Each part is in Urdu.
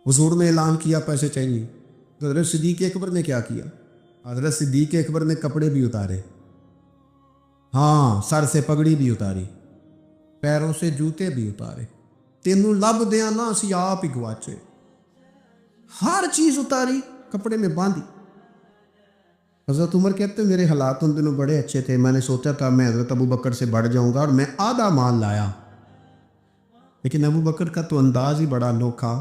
حضور نے اعلان کیا پیسے چاہیے، تو حضرت صدیق اکبر نے کیا کیا؟ حضرت صدیق اکبر نے کپڑے بھی اتارے، ہاں سر سے پگڑی بھی اتاری، پیروں سے جوتے بھی اتارے، تینوں لب دیا نا اسی آپ ہی گواچے، ہر چیز اتاری، کپڑے میں باندھی۔ حضرت عمر کہتے ہیں میرے حالات ان دنوں بڑے اچھے تھے، میں نے سوچا تھا میں حضرت ابو بکر سے بڑھ جاؤں گا اور میں آدھا مال لایا، لیکن ابو بکر کا تو انداز ہی بڑا انوکھا،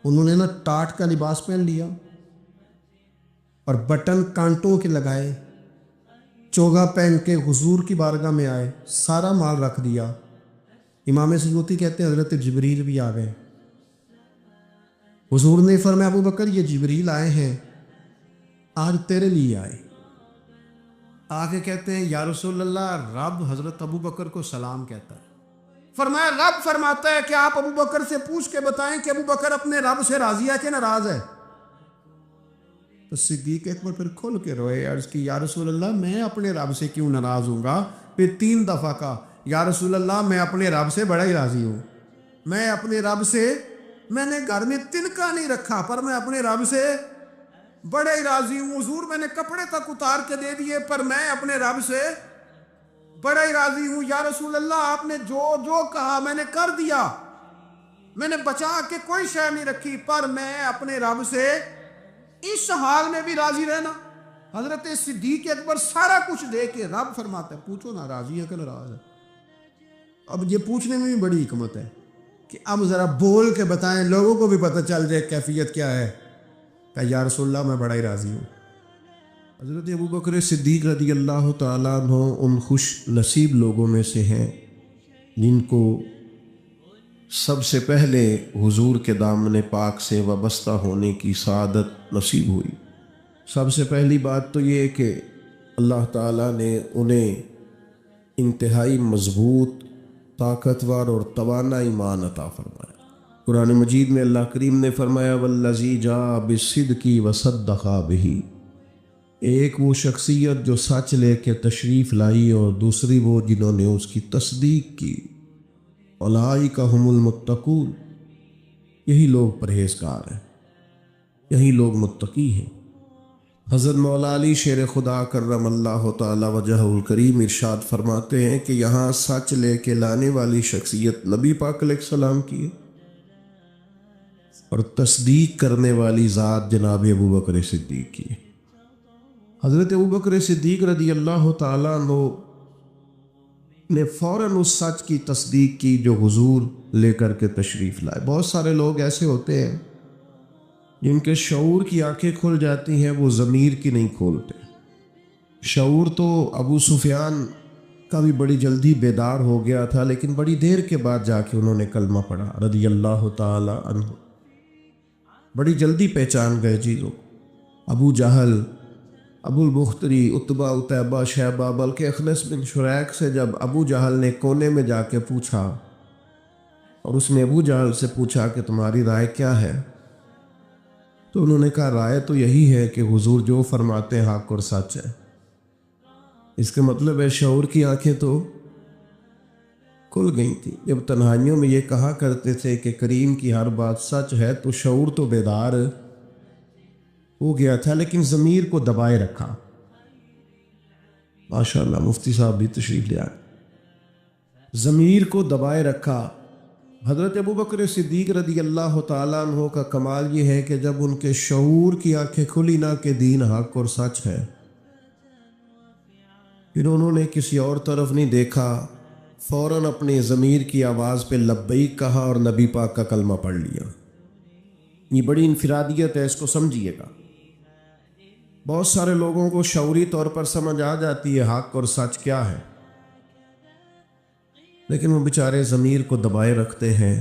انہوں نے نا ٹاٹ کا لباس پہن لیا اور بٹن کانٹوں کے لگائے، چوگا پہن کے حضور کی بارگاہ میں آئے، سارا مال رکھ دیا۔ امام سیوطی کہتے ہیں حضرت جبریل بھی آ گئے، حضور نے فرمایا ابو بکر یہ جبریل آئے ہیں، آج تیرے لیے آئے۔ آگے کہتے ہیں یا رسول اللہ رب حضرت ابو بکر کو سلام کہتا ہے، فرمایا رب فرماتا ہے کہ آپ ابو بکر سے پوچھ کے بتائیں کہ ابو بکر اپنے رب سے راضی ہے کہ ناراض ہے؟ تو صدیق اکبر پھر کھل کے روئے، عرض کی یا رسول اللہ میں اپنے رب سے کیوں ناراض ہوں گا؟ پھر 3 دفعہ کہا یا رسول اللہ میں اپنے رب سے بڑا ہی راضی ہوں، میں اپنے رب سے، میں نے گھر میں تنکا نہیں رکھا پر میں اپنے رب سے بڑا ہی راضی ہوں، حضور میں نے کپڑے تک اتار کے دے دیے پر میں اپنے رب سے بڑا ہی راضی ہوں، یا رسول اللہ آپ نے جو جو کہا میں نے کر دیا، میں نے بچا کے کوئی شے نہیں رکھی پر میں اپنے رب سے اس حال میں بھی راضی رہنا۔ حضرت صدیق اکبر سارا کچھ دے کے رب فرماتا ہے پوچھو نا راضی ہے کہ ناراض ہے؟ اب یہ پوچھنے میں بھی بڑی حکمت ہے کہ اب ذرا بول کے بتائیں، لوگوں کو بھی پتہ چل جائے کیفیت کیا ہے، کہ یا رسول اللہ میں بڑا ہی راضی ہوں۔ حضرت ابو بکر صدیق رضی اللہ تعالیٰ عنہ ان خوش نصیب لوگوں میں سے ہیں جن کو سب سے پہلے حضور کے دامن پاک سے وابستہ ہونے کی سعادت نصیب ہوئی۔ سب سے پہلی بات تو یہ کہ اللہ تعالیٰ نے انہیں انتہائی مضبوط، طاقتور اور توانا ایمان عطا فرمایا۔ قرآن مجید میں اللہ کریم نے فرمایا والذی جاء بالصدق وصدق بہ، ایک وہ شخصیت جو سچ لے کے تشریف لائی اور دوسری وہ جنہوں نے اس کی تصدیق کی، اولئک ھم المتقون، یہی لوگ پرہیزگار ہیں، یہی لوگ متقی ہیں۔ حضرت مولا علی شیر خدا کرم اللہ تعالی وجہہ الکریم ارشاد فرماتے ہیں کہ یہاں سچ لے کے لانے والی شخصیت نبی پاک علیہ السلام کی ہے اور تصدیق کرنے والی ذات جناب ابو بکر صدیق کی ہے۔ حضرت ابو بکر صدیق رضی اللہ تعالیٰ عنہ نے فوراً اس سچ کی تصدیق کی جو حضور لے کر کے تشریف لائے۔ بہت سارے لوگ ایسے ہوتے ہیں جن کے شعور کی آنکھیں کھل جاتی ہیں، وہ ضمیر کی نہیں کھولتے۔ شعور تو ابو سفیان کا بھی بڑی جلدی بیدار ہو گیا تھا، لیکن بڑی دیر کے بعد جا کے انہوں نے کلمہ پڑھا رضی اللہ تعالی عنہ، بڑی جلدی پہچان گئے چیزوں کو۔ ابو جہل، ابو البختری، عتبہ، عتیبہ، شیبہ، بلکہ اخنس بن شریک سے جب ابو جہل نے کونے میں جا کے پوچھا اور اس نے ابو جہل سے پوچھا کہ تمہاری رائے کیا ہے، تو انہوں نے کہا رائے تو یہی ہے کہ حضور جو فرماتے ہیں حق اور سچ ہے۔ اس کا مطلب ہے شعور کی آنکھیں تو کھل گئی تھیں۔ جب تنہائیوں میں یہ کہا کرتے تھے کہ کریم کی ہر بات سچ ہے، تو شعور تو بیدار ہو گیا تھا، لیکن ضمیر کو دبائے رکھا۔ ماشاءاللہ مفتی صاحب بھی تشریف لے آئے، ضمیر کو دبائے رکھا۔ حضرت ابو بکر صدیق رضی اللہ تعالیٰ عنہ کا کمال یہ ہے کہ جب ان کے شعور کی آنکھیں کھلی نہ کہ دین حق اور سچ ہے، پھر انہوں نے کسی اور طرف نہیں دیکھا، فوراً اپنے ضمیر کی آواز پہ لبیک کہا اور نبی پاک کا کلمہ پڑھ لیا۔ یہ بڑی انفرادیت ہے، اس کو سمجھیے گا۔ بہت سارے لوگوں کو شعوری طور پر سمجھ آ جاتی ہے حق اور سچ کیا ہے، لیکن وہ بیچارے ضمیر کو دبائے رکھتے ہیں،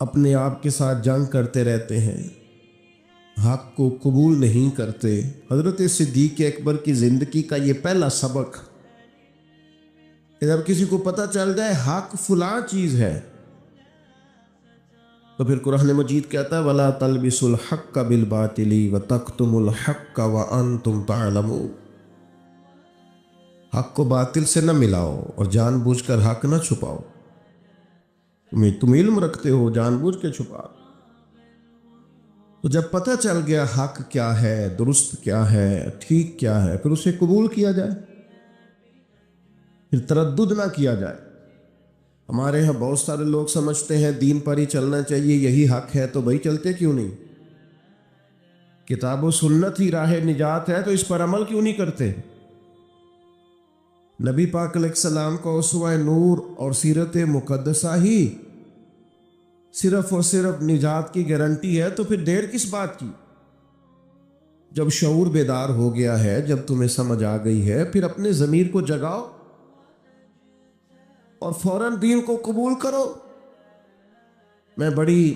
اپنے آپ کے ساتھ جنگ کرتے رہتے ہیں، حق کو قبول نہیں کرتے۔ حضرت صدیق اکبر کی زندگی کا یہ پہلا سبق کہ جب کسی کو پتہ چل جائے حق فلاں چیز ہے، تو پھر قرآن مجید کہتا ہے وَلَا تَلْبِسُوا الْحَقَّ بِالْبَاطِلِ وَتَكْتُمُوا الْحَقَّ وَأَنْتُمْ تَعْلَمُونَ، حق کو باطل سے نہ ملاؤ اور جان بوجھ کر حق نہ چھپاؤ، تم علم رکھتے ہو جان بوجھ کے چھپا۔ تو جب پتہ چل گیا حق کیا ہے، درست کیا ہے، ٹھیک کیا ہے، پھر اسے قبول کیا جائے، پھر تردد نہ کیا جائے۔ ہمارے ہاں بہت سارے لوگ سمجھتے ہیں دین پر ہی چلنا چاہیے، یہی حق ہے، تو بھائی چلتے کیوں نہیں؟ کتاب و سنت ہی راہ نجات ہے تو اس پر عمل کیوں نہیں کرتے؟ نبی پاک علیہ السلام کو اسوہ نور اور سیرت مقدسہ ہی صرف اور صرف نجات کی گارنٹی ہے، تو پھر دیر کس بات کی؟ جب شعور بیدار ہو گیا ہے، جب تمہیں سمجھ آ گئی ہے، پھر اپنے ضمیر کو جگاؤ اور فوراً دین کو قبول کرو۔ میں بڑی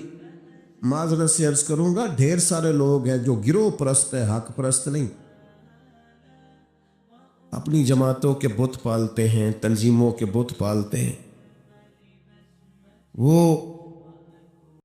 معذرت سے عرض کروں گا، ڈھیر سارے لوگ ہیں جو گروہ پرست ہیں، حق پرست نہیں، اپنی جماعتوں کے بت پالتے ہیں، تنظیموں کے بت پالتے ہیں، وہ